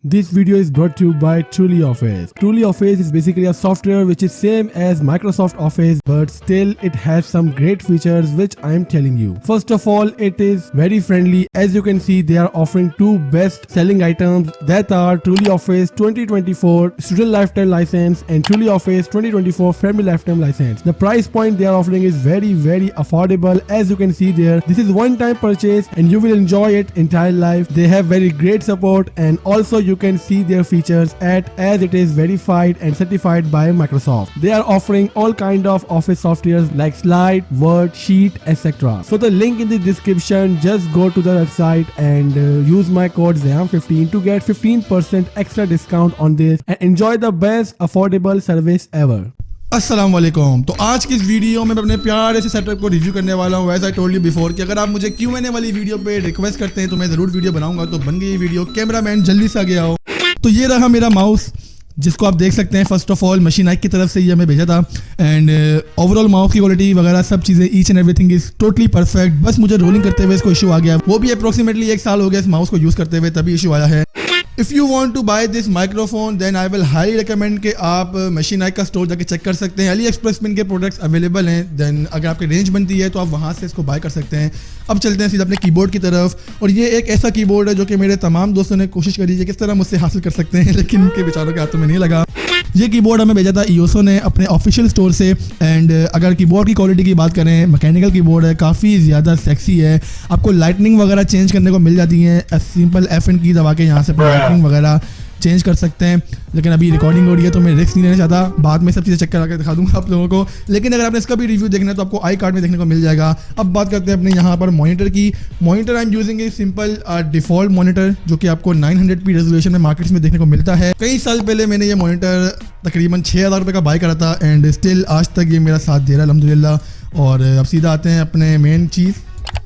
This video is brought to you by TrulyOffice. TrulyOffice is basically a software which is same as Microsoft Office, but still it has some great features which I am telling you. First of all, it is very friendly. As you can see, they are offering two best selling items that are TrulyOffice 2024 Student Lifetime License and TrulyOffice 2024 Family Lifetime License. The price point they are offering is very affordable. As you can see there, this is one-time purchase and you will enjoy it entire life. They have very great support and also you can see their features as it is verified and certified by Microsoft. They are offering all kind of office softwares like Slide, Word, Sheet, etc. So the link in the description, just go to the website and use my code Zaiam15 to get 15% extra discount on this and enjoy the best affordable service ever. अस्सलाम वालेकुम। तो आज की इस video में मैं अपने प्यारे से सेटअप को रिव्यू करने वाला हूँ। वैसे आई टोल्ड यू बिफोर कि अगर आप मुझे Q&A वाली वीडियो पे रिक्वेस्ट करते हैं तो मैं ज़रूर वीडियो बनाऊंगा। तो बन गई वीडियो, कैमरामैन जल्दी से आगे आओ। तो ये रहा मेरा माउस जिसको आप देख सकते हैं। फर्स्ट ऑफ ऑल मशीन आइक की तरफ से ये हमें भेजा था एंड ओवरऑल माउस की क्वालिटी वगैरह सब चीज़ें each and everything is totally perfect. बस मुझे रोलिंग करते हुए इसको इशू आ गया, वो भी अप्रोक्सीमेटली 1 साल हो गया इस माउस को यूज़ करते हुए, तभी इशू आया है। If you want to buy this microphone then I will highly recommend कि आप मशीन आइक का स्टोर जाके चेक कर सकते हैं। अली एक्सप्रेस में इनके प्रोडक्ट्स अवेलेबल हैं। देन अगर आपकी रेंज बनती है तो आप वहाँ से इसको बाय कर सकते हैं। अब चलते हैं सीधा अपने कीबोर्ड की तरफ। और ये एक ऐसा कीबोर्ड है जो कि मेरे तमाम दोस्तों ने कोशिश करी है किस तरह मुझसे हासिल कर सकते हैं, लेकिन उनके बेचारों के हाथों में नहीं लगा। ये कीबोर्ड हमें भेजा था ईओसो ने अपने ऑफिशियल स्टोर से एंड अगर कीबोर्ड की क्वालिटी की बात करें, मैकेनिकल कीबोर्ड है, काफ़ी ज़्यादा सेक्सी है। आपको लाइटनिंग वगैरह चेंज करने को मिल जाती है। सिंपल F की दबा के यहाँ से लाइटनिंग वगैरह चेंज कर सकते हैं। लेकिन अभी रिकॉर्डिंग हो रही है तो मैं रिस्क नहीं लेना चाहता, बाद में सब चीज़ें चेक करा के दिखा दूंगा आप लोगों को। लेकिन अगर आपने इसका भी रिव्यू देखना है तो आपको आई कार्ड में देखने को मिल जाएगा। अब बात करते हैं अपने यहाँ पर मॉनिटर की। Monitor I am using a simple default monitor जो कि आपको 900p रेजोल्यूशन में मार्केट्स में देखने को मिलता है। कई साल पहले मैंने ये मॉनिटर तकरीबन 6000 रुपये का बाय करा था एंड स्टिल आज तक ये मेरा साथ दे रहा है अल्हम्दुलिल्लाह। और अब सीधा आते हैं अपने मेन चीज़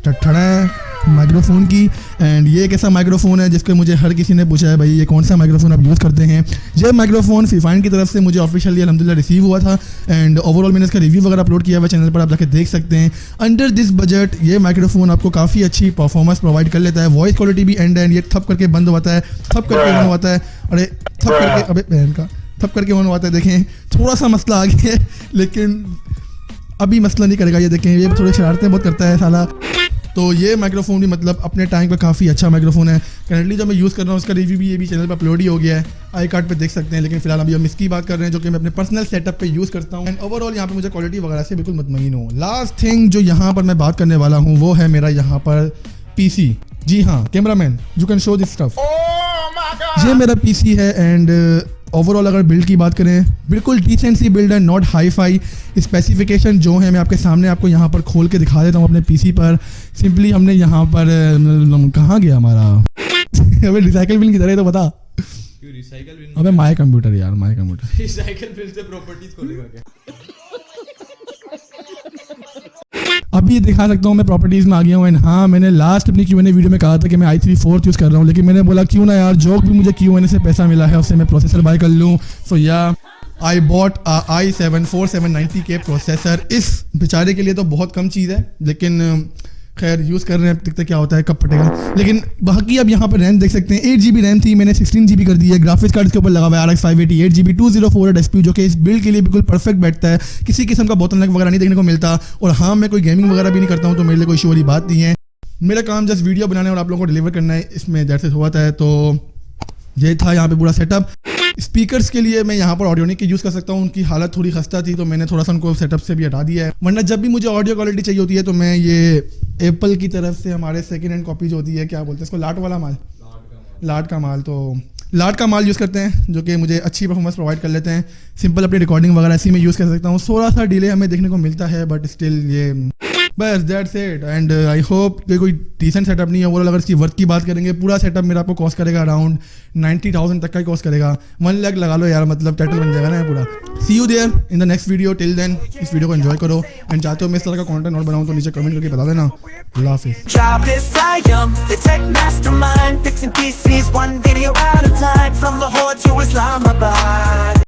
ठड़ा माइक्रोफोन की। एंड ये एक ऐसा माइक्रोफोन है जिसके मुझे हर किसी ने पूछा है भाई ये कौन सा माइक्रोफोन आप यूज़ करते हैं। ये माइक्रोफोन फिफाइन की तरफ से मुझे ऑफिशियली अल्हम्दुलिल्लाह रिसीव हुआ था एंड ओवरऑल मैंने इसका रिव्यू वगैरह अपलोड किया हुआ चैनल पर, आप जाके देख सकते हैं। अंडर दिस बजट ये माइक्रोफोन आपको काफ़ी अच्छी परफॉर्मेंस प्रोवाइड कर लेता है। वॉइस क्वालिटी भी एंड ये थप करके बंद होता है, थप करके ऑन होता है, अरे थप करके अबे बहन का थप करके ऑन होता है। देखें थोड़ा सा मसला आ गया है लेकिन अभी मसला नहीं करेगा। ये देखें ये थोड़ी शरारतें बहुत करता है साला। तो ये माइक्रोफोन भी मतलब अपने टाइम पर काफ़ी अच्छा माइक्रोफोन है। करंटली जो मैं यूज़ कर रहा हूँ उसका रिव्यू भी ये भी चैनल पर अपलोड ही हो गया है, आई कार्ड पे देख सकते हैं। लेकिन फिलहाल अभी हम इसकी बात कर रहे हैं जो कि मैं अपने पर्सनल सेटअप पे यूज़ करता हूँ एंड ओवरऑल यहाँ पे मुझे क्वालिटी वगैरह से बिल्कुल मुतमईन हूँ। लास्ट थिंग जो यहाँ पर मैं बात करने वाला हूँ वो है मेरा यहाँ पर PC। जी हाँ cameraman you can show this stuff. ये मेरा PC है एंड ओवरऑल अगर बिल्ड की बात करें बिल्कुल डिसेंट सी बिल्ड है, नॉट हाई फाई। स्पेसिफिकेशन जो है मैं आपके सामने आपको यहाँ पर खोल के दिखा देता हूँ अपने PC पर। सिंपली हमने यहाँ पर कहाँ गया हमारा अबे रिसाइकल बिल किधर है तो बता। रिसाइकल बिल अबे माय कंप्यूटर यार, माय कंप्यूटर। रिसाइकल बिल से प्रॉपर्टीज खोलेगा क्या? अभी दिखा सकता हूँ मैं प्रॉपर्टीज़ में आ गया हूँ एंड हाँ मैंने लास्ट अपनी Q&A वीडियो में कहा था कि मैं i3 4th यूज़ कर रहा हूँ, लेकिन मैंने बोला क्यों ना यार जो भी मुझे Q&A से पैसा मिला है उससे मैं प्रोसेसर बाय कर लूँ। सो या I bought i7 4790K processor. इस बेचारे के लिए तो बहुत कम चीज़ है लेकिन खैर यूज़ कर रहे हैं, देखते क्या होता है कब फटेगा। लेकिन बाकी अब यहाँ पर रैम देख सकते हैं 8GB रैम थी, मैंने 16GB कर दी है। ग्राफिक्स कार्ड इसके ऊपर लगा हुआ है RX 580 8GB 204 SP जो कि इस बिल्ड के लिए बिल्कुल परफेक्ट बैठता है। किसी किस्म का बोतल वगैरह नहीं देखने को मिलता। और हाँ मैं कोई गेमिंग वगैरह भी नहीं करता हूँ तो मेरे लिए कोई इशू वाली बात नहीं है। मेरा काम जस्ट वीडियो बनाना है और आप लोगों को डिलीवर करना है, इसमें दैट्स इट हुआ था। तो ये था यहाँ पे पूरा सेटअप। स्पीकर्स के लिए मैं यहाँ पर ऑडियोनिक के यूज़ कर सकता हूँ, उनकी हालत थोड़ी खस्ता थी तो मैंने थोड़ा सा उनको सेटअप से भी हटा दिया है। वरना जब भी मुझे ऑडियो क्वालिटी चाहिए होती है तो मैं ये एप्पल की तरफ से हमारे सेकेंड हैंड कॉपीज होती है, क्या बोलते हैं इसको, लाट वाला माल, लाट का माल। तो लाट का माल यूज़ करते हैं जो कि मुझे अच्छी परफॉर्मेंस प्रोवाइड कर लेते हैं। सिंपल अपनी रिकॉर्डिंग वगैरह इसी में यूज़ कर सकता हूँ। थोड़ा सा डिले हमें देखने को मिलता है बट स्टिल ये बस that's it and I hope कि कोई डिसेंट सेटअप नहीं है। ओवरऑल अगर इसकी वर्थ की बात करेंगे पूरा सेटअप मेरा आपको कॉस्ट करेगा अराउंड 90,000 तक का ही कॉस्ट करेगा। 1 लाख लगा लो यार, मतलब टाइटल बन जाएगा ना पूरा। See you there in the next video. Till then इस वीडियो को एंजॉय करो एंड चाहते हो मैं इस तरह का कंटेंट और बनाऊँ तो नीचे कमेंट करके बता देना। अल्लाह हाफिज़। Jobless Zaiam, the tech mastermind, fixing PCs one video at a time, from Lahore to Islamabad.